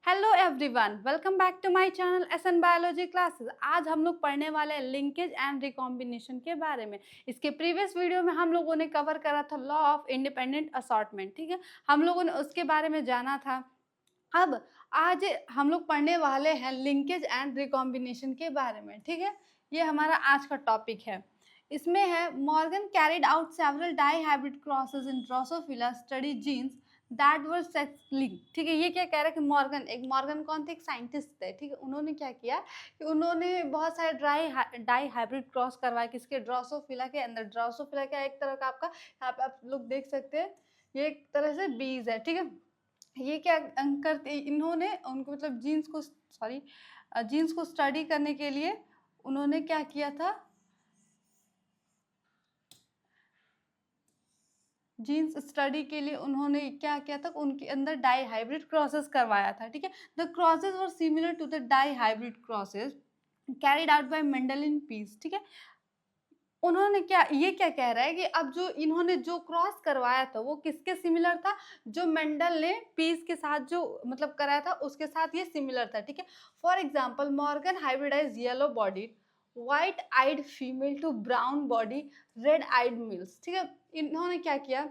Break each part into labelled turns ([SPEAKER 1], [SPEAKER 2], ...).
[SPEAKER 1] Hello everyone, welcome back to my channel SN biology classes. आज हम लोग पढ़ने वाले हैं लिंकेज एंड रिकॉम्बिनेशन के बारे में। इसके प्रीवियस वीडियो में हम लोगों ने कवर करा था लॉ ऑफ इंडिपेंडेंट असॉर्टमेंट। ठीक है, हम लोगों ने उसके बारे में जाना था। अब आज हम लोग पढ़ने वाले हैं लिंकेज एंड रिकॉम्बिनेशन के बारे में। ठीक है, ये हमारा आज का टॉपिक है। इसमें है Morgan carried out several dihybrid crosses in Drosophila study genes that were sex link. ठीक है, ये क्या कह रहा है कि मॉर्गन कौन थे? एक साइंटिस्ट थे। ठीक है, उन्होंने क्या किया कि उन्होंने बहुत सारे डाई हाइब्रिड क्रॉस करवाए किसके? ड्रोसोफिला के अंदर। ड्रोसोफिला क्या एक तरह का आपका, यहाँ पे आप लोग देख सकते हैं, ये एक तरह से बीज है। ठीक है, ये क्या करते, इन्होंने उनको मतलब जीन्स को स्टडी करने के लिए उन्होंने क्या किया था? जीन्स स्टडी के लिए उन्होंने क्या किया था? उनके अंदर डाई हाइब्रिड क्रॉसेस करवाया था। ठीक है, the crosses were similar to the dihybrid crosses carried out by Mendel in peas. ठीक है, उन्होंने ये क्या कह रहा है कि अब जो इन्होंने जो क्रॉस करवाया था वो किसके सिमिलर था? जो मेंडल ने पीस के साथ जो मतलब कराया था उसके साथ ये सिमिलर था। ठीक है, for example Morgan hybridise yellow body white eyed female to brown body red eyed males. ठीक है, इन्होंने क्या किया?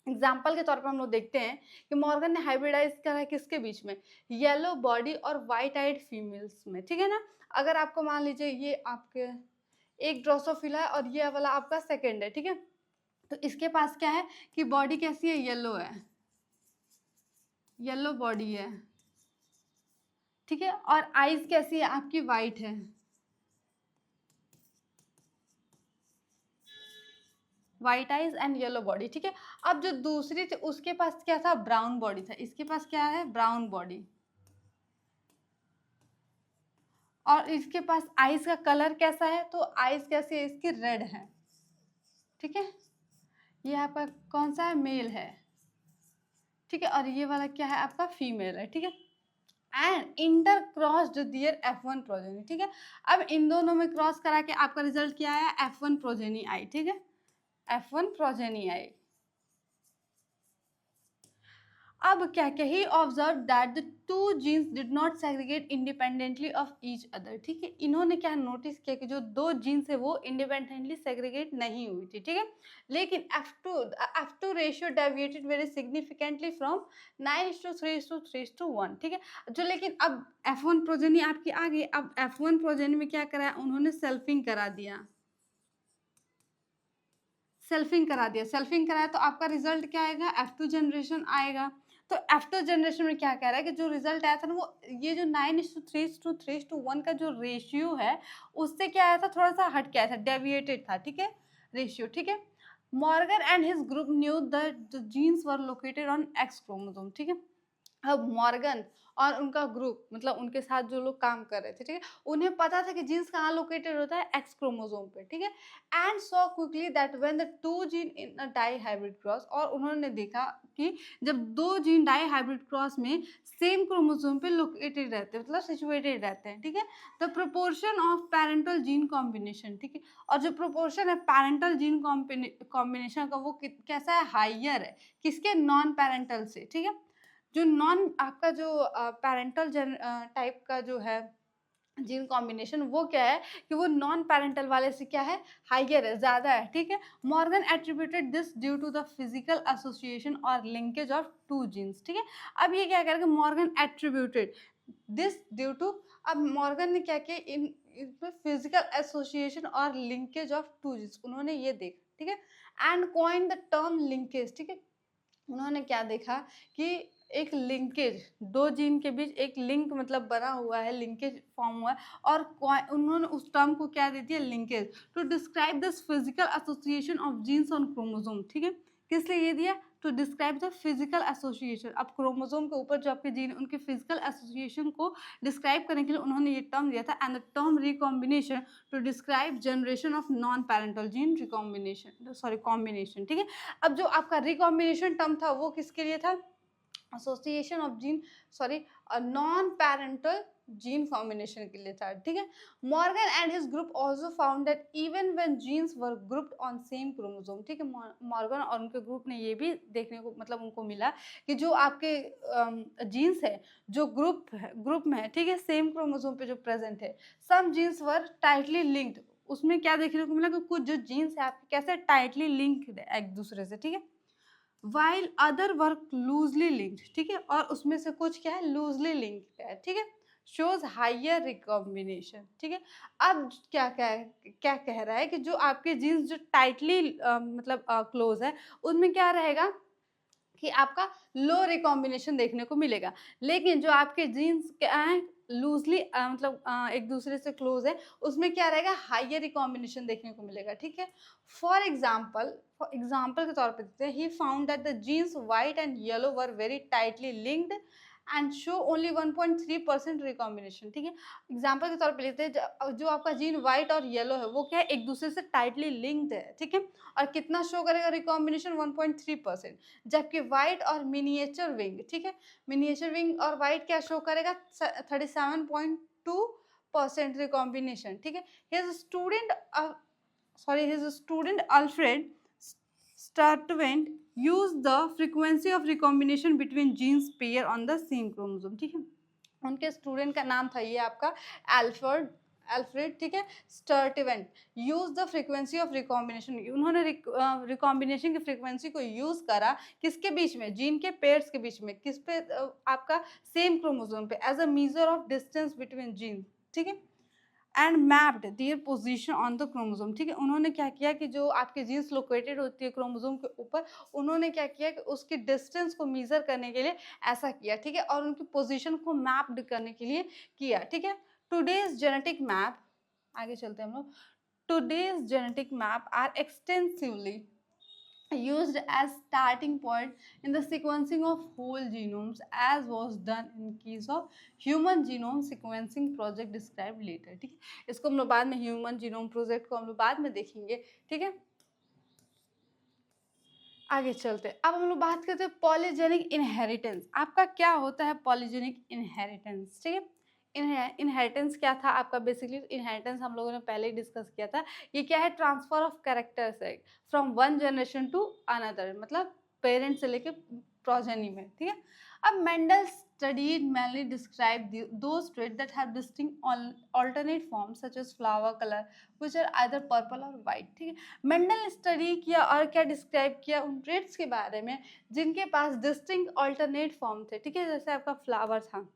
[SPEAKER 1] एग्जाम्पल के तौर पर हम लोग देखते हैं कि मॉर्गन ने हाइब्रिडाइज करा है किसके बीच में? येलो बॉडी और व्हाइट आइड फीमेल्स में। ठीक है ना, अगर आपको मान लीजिए ये आपके एक ड्रोसोफिला है और ये वाला आपका सेकंड है। ठीक है, तो इसके पास क्या है कि बॉडी कैसी है? येलो है, येलो बॉडी है। ठीक है, और आईज कैसी है आपकी? वाइट है, white eyes and yellow body. ठीक है, अब जो दूसरी थी उसके पास क्या था? ब्राउन बॉडी था। इसके पास क्या है? Brown body. और इसके पास आइज का कलर कैसा है? तो आइज कैसी है इसकी? रेड है। ठीक है, ये आपका कौन सा है? मेल है। ठीक है, और ये वाला क्या है? आपका फीमेल है। ठीक है, and intercrossed their F1 progeny. ठीक है, अब इन दोनों में क्रॉस करा के आपका रिजल्ट क्या आया? F1 प्रोजेनी आई। ठीक है, F1 प्रोजेनी आई। अब क्या क्या he observe that the two genes did not segregate independently of each other. ठीक है, इन्होंने क्या नोटिस किया कि जो दो जीन्स है वो इंडिपेंडेंटली सेग्रीगेट नहीं हुई थी। ठीक है, लेकिन F2 ratio deviated very significantly from 9:3:3:1। ठीक है, जो लेकिन अब F1 प्रोजेनी आपकी आ गई। अब F1 प्रोजेनी में क्या कराया उन्होंने? सेल्फिंग करा दिया। सेल्फिंग कराया तो आपका रिजल्ट क्या आएगा? F2 जनरेशन आएगा। तो F2 जनरेशन में क्या कह रहा है कि जो रिजल्ट आया था ना वो ये जो 9:3:3:1 का जो रेशियो है उससे क्या आया था? थोड़ा सा हट के आया था, डेविएटेड था। ठीक है, रेशियो। ठीक है, Morgan and his group knew that the genes were located on X chromosome. ठीक है, अब मॉर्गन और उनका ग्रुप मतलब उनके साथ जो लोग काम कर रहे थे, ठीक है, उन्हें पता था कि जीन्स कहाँ लोकेटेड होता है? एक्स क्रोमोसोम पे। ठीक है, and saw quickly that when the two gene in a dihybrid cross, और उन्होंने देखा कि जब दो जीन डाई हाइब्रिड क्रॉस में सेम क्रोमोसोम पे लोकेटेड रहते हैं मतलब सिचुएटेड रहते हैं। ठीक है, the proportion of parental gene combination. ठीक है, और जो प्रोपोर्शन है पैरेंटल जीन कॉम्बिनेशन का वो कैसा है? हाइयर है। किसके? नॉन पैरेंटल से। ठीक है, जो नॉन आपका जो पैरेंटल टाइप का जो है जीन कॉम्बिनेशन वो क्या है कि वो नॉन पैरेंटल वाले से क्या है? हाइयर है, ज़्यादा है। ठीक है, Morgan attributed this due to the physical association और लिंकेज ऑफ टू जीन्स। ठीक है, अब ये क्या करेगा? Morgan attributed this due to, अब मॉर्गन ने क्या किया? इन फिजिकल एसोसिएशन और लिंकेज ऑफ टू जीन्स उन्होंने ये देखा। ठीक है, and coin the term linkage. ठीक है, उन्होंने क्या देखा कि एक लिंकेज, दो जीन के बीच एक लिंक मतलब बना हुआ है, लिंकेज फॉर्म हुआ है, और उन्होंने उस टर्म को क्या दे दिया? Linkage, to describe this physical association of genes on chromosome. ठीक है, किस लिए ये दिया? To describe the physical association. अब क्रोमोसोम के ऊपर जो आपके जीन उनके फिजिकल एसोसिएशन को डिस्क्राइब करने के लिए उन्होंने ये टर्म दिया था, and the term recombination to describe generation of non parental gene recombination combination. ठीक है, अब जो आपका रिकॉम्बिनेशन टर्म था वो किसके लिए था? Association of gene, sorry, non parental gene combination के लिए था, ठीक है। Morgan and his group also found that even when genes were grouped on same chromosome, ठीक है। मॉर्गन और उनके ग्रुप ने ये भी देखने को, मतलब उनको मिला कि जो आपके जीन्स है जो ग्रुप में है, ठीक है, सेम क्रोमोसोम पे जो प्रेजेंट है, सम जीन्स वर टाइटली लिंक्ड। उसमें क्या देखने को मिला कि कुछ जो जीन्स है आपके कैसे टाइटली लिंक्ड है एक दूसरे से, ठीक है। While other work loosely linked, ठीक है, और उसमें से कुछ क्या है लूजली लिंक्ड है, ठीक है। शोज हायर रिकॉम्बिनेशन, ठीक है। अब क्या कह रहा है कि जो आपके जीन्स जो टाइटली मतलब क्लोज है, उनमें क्या रहेगा कि आपका लो रिकॉम्बिनेशन देखने को मिलेगा। लेकिन जो आपके जीन्स क्या है लूजली मतलब एक दूसरे से क्लोज है, उसमें क्या रहेगा हाइयर रिकॉम्बिनेशन देखने को मिलेगा, ठीक है। फॉर एग्जाम्पल के तौर पे देते हैं, he found that the genes white and yellow were very tightly linked and show only 1.3% recombination, ठीक है। एग्जाम्पल के तौर पे लेते हैं, जो आपका जीन व्हाइट और येलो है वो क्या है एक दूसरे से टाइटली लिंक्ड है, ठीक है। और कितना शो करेगा रिकॉम्बिनेशन 1.3%। जबकि व्हाइट और मिनिएचर विंग, ठीक है, मिनिएचर विंग और व्हाइट क्या शो करेगा 37.2% रिकॉम्बिनेशन, ठीक है। His student Alfred Sturtevant use the frequency of recombination between genes pair on the same chromosome, ठीक है। उनके स्टूडेंट का नाम था ये आपका एल्फ्रेड एल्फ्रेड, ठीक है, Sturtevant. Use the frequency of recombination, उन्होंने रिकॉम्बिनेशन की फ्रीक्वेंसी को यूज करा किसके बीच में, जीन के पेयर्स के बीच में, किस पे आपका सेम क्रोमोसोम पे, as a measure of distance between gene, ठीक है। And mapped their position on the chromosome, ठीक है। उन्होंने क्या किया कि जो आपके जीन्स लोकेटेड होती है क्रोमोसोम के ऊपर, उन्होंने क्या किया कि उसकी डिस्टेंस को मेजर करने के लिए ऐसा किया, ठीक है, और उनकी पोजीशन को मैप्ड करने के लिए किया, ठीक है। टुडेज जेनेटिक मैप, आगे चलते हैं हम लोग। Today's genetic map are extensively used as starting point in the sequencing of whole genomes as was done in case of human genome sequencing project described later, ठीक है। इसको हम लोग बाद में ह्यूमन जीनोम प्रोजेक्ट को हम लोग बाद में देखेंगे, ठीक है। आगे चलते हैं, अब हम लोग बात करते हैं पॉलीजेनिक इनहेरिटेंस। आपका क्या होता है पॉलीजेनिक इनहेरिटेंस, ठीक है। इनहेरिटेंस क्या था आपका, बेसिकली इनहेरिटेंस हम लोगों ने पहले ही डिस्कस किया था। ये क्या है ट्रांसफर ऑफ कैरेक्टर्स है from one generation to another, मतलब पेरेंट्स से लेके प्रोजेनी में, ठीक है। अब Mendel studied mainly describe those traits that have distinct alternate forms such as flower color which are either purple or white, ठीक है। मेंडल ने स्टडी किया और क्या डिस्क्राइब किया उन ट्रेट्स के बारे में जिनके पास डिस्टिंक्ट अल्टरनेट फॉर्म थे, ठीक है। जैसे आपका फ्लावर था,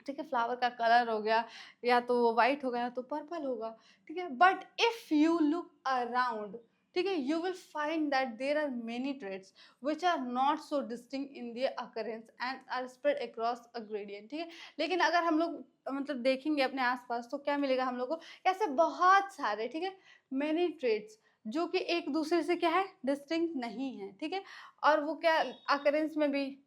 [SPEAKER 1] ठीक है, फ्लावर का कलर हो गया या तो वो वाइट होगा या तो पर्पल होगा, ठीक है। But if you look around, ठीक है, you will find that there are many traits which are not so distinct in their occurrence and are spread across a gradient, ठीक है। लेकिन अगर हम लोग मतलब देखेंगे अपने आसपास तो क्या मिलेगा हम लोग को, ऐसे बहुत सारे, ठीक है, मेनी ट्रेट्स जो कि एक दूसरे से क्या है डिस्टिंक्ट नहीं है, ठीक है। और वो क्या अकरेंस में भी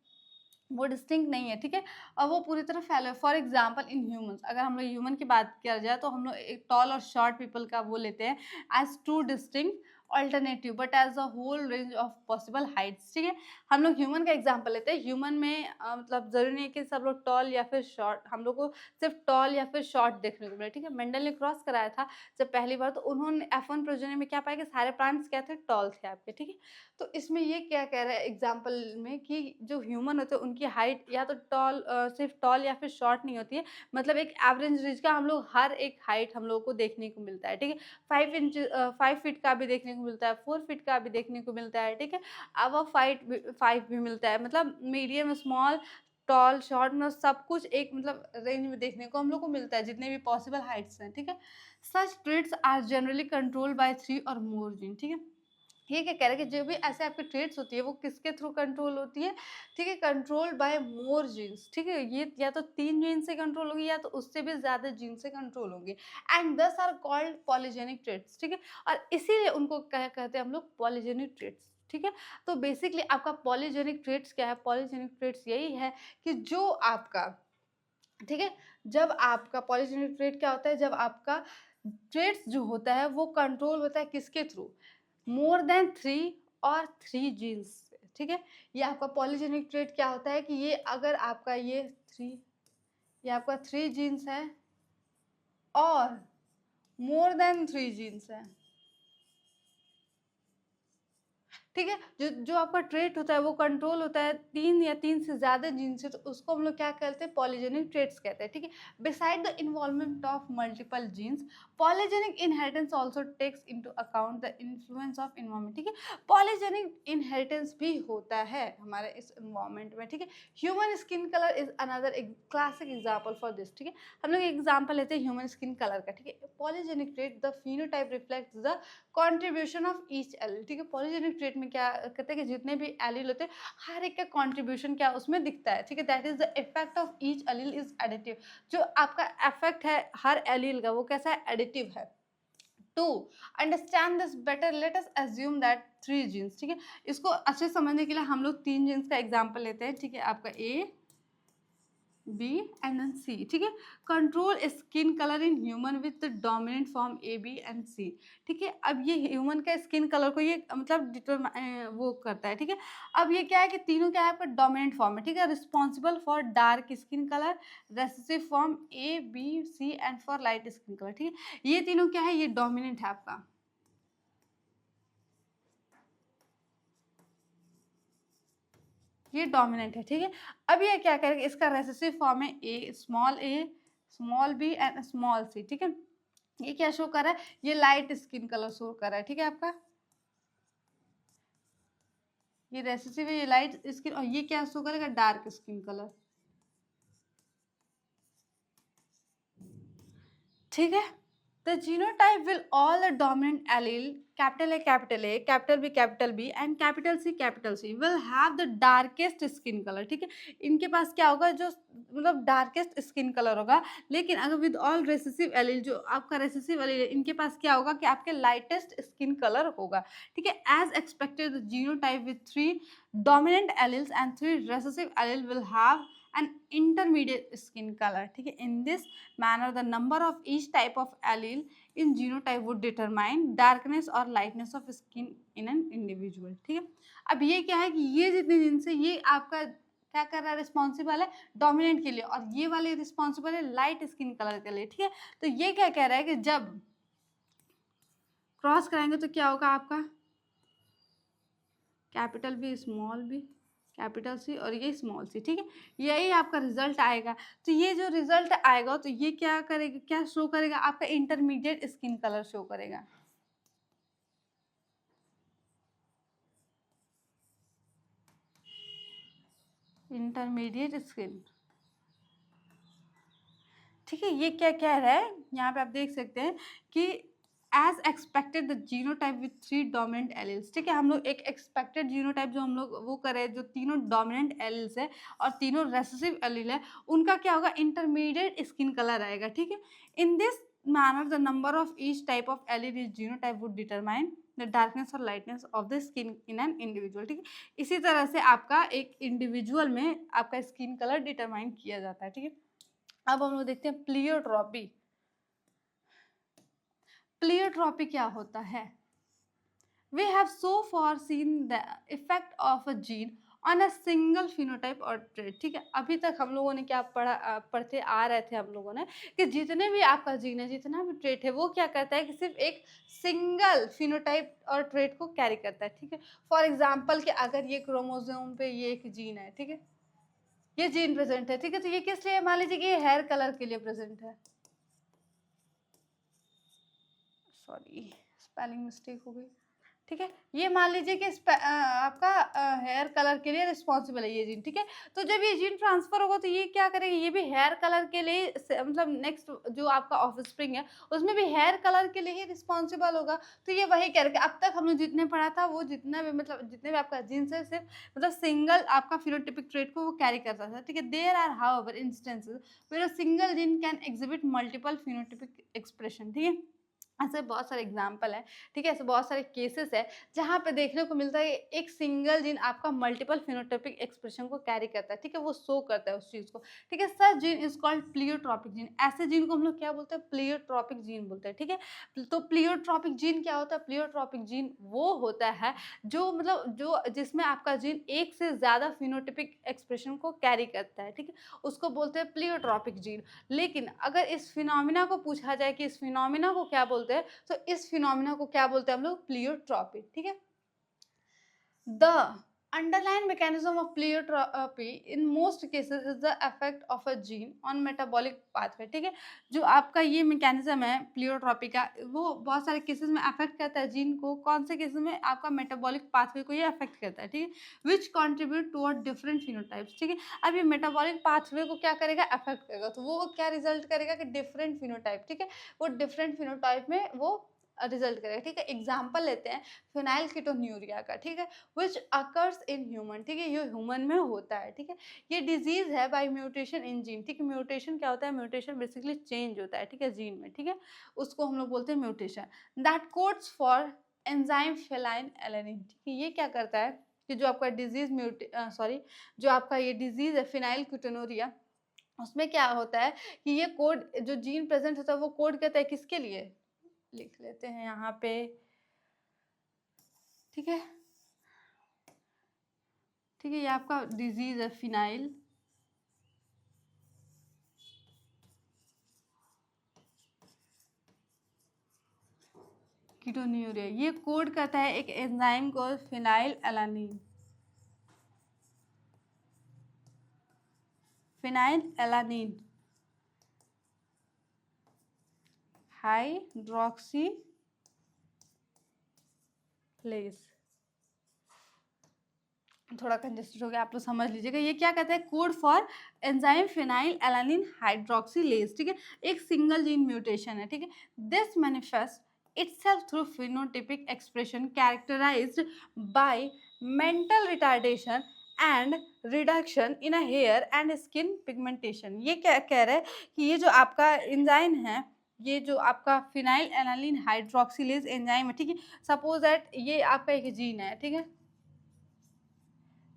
[SPEAKER 1] वो डिस्टिंक्ट नहीं है, ठीक है। और वो पूरी तरह फैले। फॉर एग्जाम्पल इन ह्यूमंस, अगर हम लोग ह्यूमन की बात किया जाए तो हम लोग एक टॉल और शॉर्ट पीपल का वो लेते हैं as two distinct alternative but as a whole range of possible heights, ठीक है। हम लोग ह्यूमन का एग्जांपल लेते हैं। ह्यूमन में मतलब जरूरी नहीं है कि सब लोग टॉल या फिर शॉर्ट, हम लोग को सिर्फ टॉल या फिर शॉर्ट देखने को मिले, ठीक है। मेंडल ने क्रॉस कराया था जब पहली बार, तो उन्होंने F1 प्रोजेनी में क्या पाया कि सारे प्लांट्स क्या थे टॉल थे आपके, ठीक है। तो इसमें ये क्या कह रहा है एग्जाम्पल में कि जो ह्यूमन होते हैं उनकी हाइट या तो सिर्फ टॉल या फिर शॉर्ट नहीं होती है, मतलब एक एवरेज रेंज का हम लोग हर एक हाइट हम लोग को देखने को मिलता है, ठीक है। 5 फीट का भी देखने को मिलता है, 4 फीट का भी देखने को मिलता है, ठीक है। अब 5 भी मिलता है, मतलब मीडियम स्मॉल टॉल शॉर्ट में सब कुछ एक मतलब रेंज में देखने को हम लोग को मिलता है जितने भी पॉसिबल हाइट्स हैं, ठीक है। Such traits are generally control by 3 or more gene, ठीक है। ये क्या कह रहा है कि जो भी ऐसे आपकी ट्रेट्स होती है वो किसके थ्रू कंट्रोल होती है, ठीक है, कंट्रोल बाय मोर जीन्स, ठीक है। ये या तो 3 जीन से कंट्रोल होगी या तो उससे भी ज्यादा जीन से कंट्रोल होंगे एंड दस आर कॉल्ड पॉलीजेनिक ट्रेट्स, ठीक है। और इसीलिए उनको क्या कहते हैं हम लोग पॉलीजेनिक ट्रेट्स, ठीक है। तो बेसिकली आपका पॉलीजेनिक ट्रेट्स क्या है, पॉलीजेनिक ट्रेट्स यही है कि जो आपका, ठीक है, जब आपका पॉलीजेनिक ट्रेट क्या होता है, जब आपका ट्रेट्स जो होता है वो कंट्रोल होता है किसके थ्रू, मोर देन 3 और 3 जीन्स, ठीक है। ये आपका पॉलीजेनिक ट्रेट क्या होता है कि ये अगर आपका ये आपका 3 जीन्स है और मोर देन 3 जीन्स है, ठीक है। जो आपका ट्रेट होता है वो कंट्रोल होता है 3 या 3 से ज़्यादा जीन से, तो उसको हम लोग क्या कहते हैं, पॉलीजेनिक ट्रेट्स कहते हैं, ठीक है। Beside the involvement of multiple genes, polygenic inheritance also takes into account the influence of environment, ठीक है। पॉलीजेनिक इनहेरिटेंस भी होता है हमारे इस एनवायरनमेंट में, ठीक है। Human skin colour is another classic example for this, ठीक है। हम लोग एग्जाम्पल लेते हैं ह्यूमन स्किन कलर का, ठीक है। Polygenic trait the phenotype reflects the contribution of each allele, ठीक है। पॉलीजेनिक ट्रेट में क्या कहते हैं कि जितने भी एलील होते हैं हर एक का कंट्रीब्यूशन क्या उसमें दिखता है, ठीक है। That is the effect of each allele is additive, जो आपका इफेक्ट है हर एलील का वो कैसा है, एडिटिव है। To understand this better let us assume that 3 genes, ठीक है। इसको अच्छे समझने के लिए हम लोग 3 जीन्स का एग्जाम्पल लेते हैं, ठीक है। आपका A B and then C, ठीक है। Control skin colour in human with the dominant form A B and C, ठीक है। अब ये ह्यूमन का स्किन कलर को ये मतलब वो करता है, ठीक है। अब ये क्या है कि तीनों क्या है आपका डोमिनेंट फॉर्म है, ठीक है। Responsible for dark skin colour, recessive form A b c and for light skin colour, ठीक है। ये तीनों क्या है, ये डोमिनेंट है आपका, ये डोमिनेंट है, ठीक है। अब ये क्या करेगा, इसका रेसेसिव फॉर्म है ए small B and small C, ठीक है। ये क्या शो कर रहा है, ये लाइट स्किन कलर शो कर रहा है, ठीक है। आपका ये रेसेसिव है, ये लाइट स्किन, और ये क्या शो करेगा, डार्क स्किन कलर, ठीक है। The genotype will all the dominant allele capital A, capital B and capital C will have the darkest skin color, ठीक है। इनके पास क्या होगा, जो मतलब डार्केस्ट स्किन कलर होगा। लेकिन अगर विद ऑल रेसेसिव एलील, जो आपका रेसेसिव एलील है, इनके पास क्या होगा कि आपके लाइटेस्ट स्किन कलर होगा, ठीक है। As expected the genotype with 3 dominant alleles and 3 recessive allele will have an intermediate skin color, ठीक है। In this manner the number of each type of allele in genotype would determine darkness or lightness of skin in an individual, ठीक है। अब ये क्या है कि ये जितने दिन से ये आपका क्या कर रहा है, रिस्पॉन्सिबल है डोमिनेंट के लिए, और ये वाले रिस्पॉन्सिबल है लाइट स्किन कलर के लिए, ठीक है। तो ये क्या कह रहा है कि जब क्रॉस कराएंगे तो क्या होगा आपका, capital B small b capital C और ये स्मॉल सी, ठीक है। यही आपका रिजल्ट आएगा। तो ये जो रिजल्ट आएगा तो ये क्या करेगा, क्या शो करेगा, आपका इंटरमीडिएट स्किन कलर शो करेगा, इंटरमीडिएट स्किन, ठीक है। ये क्या कह रहा है, यहाँ पे आप देख सकते हैं कि as expected the genotype with 3 dominant alleles, ठीक है। हम लोग एक एक्सपेक्टेड जीनोटाइप जो हम लोग वो करें, जो तीनों डोमिनेंट एलील्स है और तीनों रेसेसिव एलील है, उनका क्या होगा, इंटरमीडिएट स्किन कलर आएगा, ठीक है। In this manner the number of each type of allele is genotype would determine the darkness or lightness of the skin in an individual, ठीक है। इसी तरह से आपका एक इंडिविजुअल में आपका स्किन कलर डिटरमाइन किया जाता है, ठीक है। अब हम लोग देखते हैं प्लियोट्रॉपी। प्लियोट्रॉपी क्या होता है, we have so far seen the effect of a gene on a single phenotype और ट्रेट, ठीक है। अभी तक हम लोगों ने क्या पढ़ते आ रहे थे हम लोगों ने कि जितने भी आपका जीन है, जितना भी ट्रेट है, वो क्या करता है कि सिर्फ एक सिंगल फिनोटाइप और ट्रेट को कैरी करता है, ठीक है। फॉर एग्जाम्पल कि अगर ये क्रोमोसोम पे ये एक जीन है, ठीक है, ये जीन प्रेजेंट है, ठीक है। तो ये किस लिए, मान लीजिए कि ये हेयर कलर के लिए प्रेजेंट है, सॉरी स्पेलिंग मिस्टेक हो गई, ठीक है। ये मान लीजिए कि आपका हेयर कलर के लिए रिस्पॉन्सिबल है ये जीन, ठीक है। तो जब ये जीन ट्रांसफर होगा तो ये क्या करेगा, ये भी हेयर कलर के लिए मतलब नेक्स्ट जो आपका ऑफस्प्रिंग है उसमें भी हेयर कलर के लिए ही रिस्पॉन्सिबल होगा। तो ये वही करेगा। अब तक हमने जितने पढ़ा था वो जितना भी मतलब जितने भी आपका जीन्स है सिर्फ मतलब सिंगल आपका फिनोटिपिक ट्रेट को वो कैरी करता था, ठीक है। There are however instances where a single gene can exhibit multiple phenotypic expression, ठीक है। ऐसे बहुत सारे एग्जाम्पल हैं, ठीक है? ऐसे बहुत सारे केसेस हैं, जहाँ पे देखने को मिलता है एक सिंगल जीन आपका मल्टीपल फेनोटाइपिक एक्सप्रेशन को कैरी करता है, ठीक है? वो शो करता है उस चीज़ को, ठीक है? Such gene is called pleiotropic gene. ऐसे जीन को हम लोग क्या बोलते हैं? प्लियोट्रॉपिक जीन बोलते हैं, ठीक है? तो प्लियोट्रॉपिक जीन क्या होता है? प्लियोट्रॉपिक जीन वो होता है जो मतलब जो जिसमें आपका जीन एक से ज़्यादा फेनोटाइपिक एक्सप्रेशन को कैरी करता है, ठीक है? उसको बोलते हैं प्लियोट्रॉपिक जीन। लेकिन अगर इस फिनोमिना को पूछा जाए कि इस फिनोमिना को क्या बोलते हैं, तो इस फिनोमिना को क्या बोलते हैं हम लोग? प्लियोट्रॉपी, ठीक है? The underlying mechanism of pleiotropy in most cases is the effect of a gene on metabolic pathway, ठीक है? जो आपका ये मैकेनिज्म है प्लियोट्रॉपी का, वो बहुत सारे केसेस में अफेक्ट करता है जीन को। कौन से केसेस में? आपका मेटाबॉलिक पाथवे को ये अफेक्ट करता है, ठीक है? Which contribute toward different phenotypes, ठीक है? अब ये मेटाबॉलिक पाथवे को क्या करेगा? अफेक्ट करेगा, तो वो क्या रिजल्ट करेगा कि डिफरेंट फिनोटाइप, ठीक है? वो डिफरेंट फिनोटाइप में वो रिजल्ट करेगा, ठीक है? एग्जाम्पल लेते हैं फिनाइल कीटोन्यूरिया का, ठीक है? विच अकर्स इन ह्यूमन, ठीक है? ये ह्यूमन में होता है, ठीक है? ये डिजीज है बाय म्यूटेशन इन जीन, ठीक है? म्यूटेशन क्या होता है? म्यूटेशन बेसिकली चेंज होता है, ठीक है? जीन में, ठीक है? उसको हम लोग बोलते हैं mutation. That codes for enzyme feline alanine, ठीक है? ये क्या करता है कि जो आपका डिजीज जो आपका ये डिजीज है फिनाइल कीटोन्यूरिया, उसमें क्या होता है कि ये कोड जो जीन प्रेजेंट होता है वो कोड करता है किसके लिए? लिख लेते हैं यहाँ पे, ठीक है? ठीक है, ये आपका डिजीज है फिनाइल कीटोन्यूरिया। ये कोड करता है एक एंजाइम को phenyl alanine, phenyl alanine hydroxylase. थोड़ा कंजेस्टेड हो गया, आप लोग समझ लीजिएगा। ये क्या कहता है? Code for enzyme phenyl alanine hydroxylase, ठीक है? एक सिंगल जीन म्यूटेशन है, ठीक है? This manifest itself through phenotypic expression characterized by mental retardation and reduction in a hair and skin pigmentation। ये क्या कह रहा है कि ये जो आपका एंजाइम है, ये जो आपका फिनाइल एलानिन हाइड्रोक्सीलेज एंजाइम है, ठीक है? सपोज दैट ये आपका एक जीन है, ठीक है?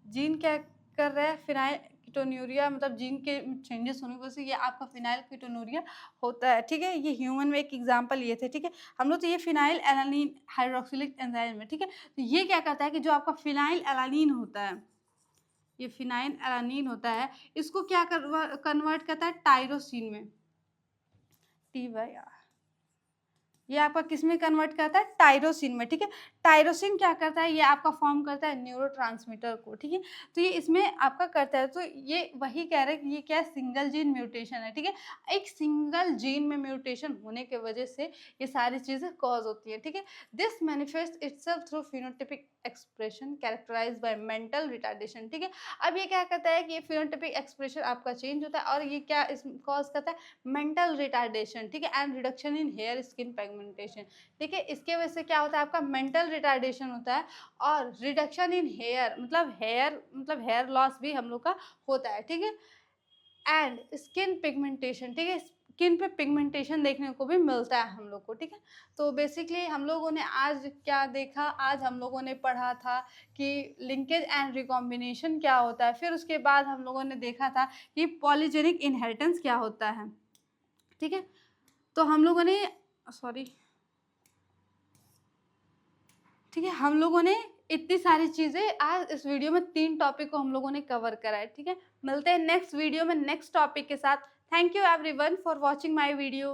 [SPEAKER 1] जीन क्या कर रहा है? फिनाइल कीटोन्यूरिया, मतलब जीन के चेंजेस होने की वजह से ये आपका फिनाइल कीटोन्यूरिया होता है, ठीक है? ये ह्यूमन में एक एग्जांपल ये थे, ठीक है? हम लोग तो ये फिनाइल एलानिन हाइड्रोक्सिलिक एंजाइम है, ठीक है? तो ये क्या करता है कि जो आपका फिनाइल एलानिन होता है, ये फिनाइल एलानिन होता है, इसको क्या कन्वर्ट करता है? टायरोसिन में, TYR। ये आपका किस में कन्वर्ट करता है? टायरोसिन में, ठीक है? टायरोसिन क्या करता है? ये आपका फॉर्म करता है न्यूरोट्रांसमीटर को, ठीक है? तो ये इसमें आपका करता है, तो ये वही कह रहे हैं कि ये क्या है? सिंगल जीन म्यूटेशन है, ठीक है? एक सिंगल जीन में म्यूटेशन होने के वजह से ये सारी चीजें कॉज होती है, ठीक है? This manifest itself through phenotypic expression characterised by mental retardation, ठीक है? अब ये क्या कहता है कि ये फिनोटाइपिक एक्सप्रेशन आपका चेंज होता है और ये क्या इस कॉज करता है? मेंटल रिटार्डेशन, ठीक है? And reduction in hair skin pigmentation, ठीक है? इसके वजह से क्या होता है? आपका मेंटल रिटार्डेशन होता है और रिडक्शन इन हेयर, मतलब हेयर लॉस भी हम लोग का होता है, ठीक है? एंड स्किन पिगमेंटेशन, ठीक है? स्किन पे पिगमेंटेशन देखने को भी मिलता है हम लोग को, ठीक है? तो बेसिकली हम लोगों ने आज क्या देखा? आज हम लोगों ने पढ़ा था कि लिंकेज एंड रिकॉम्बिनेशन क्या होता है, फिर उसके बाद हम लोगों ने देखा था कि पॉलीजेनिक इनहेरिटेंस क्या होता है, ठीक है? तो हम लोगों ने ठीक है, हम लोगों ने इतनी सारी चीज़ें आज इस वीडियो में 3 टॉपिक को हम लोगों ने कवर करा है, ठीक है? मिलते हैं नेक्स्ट वीडियो में नेक्स्ट टॉपिक के साथ। Thank you everyone for watching my video.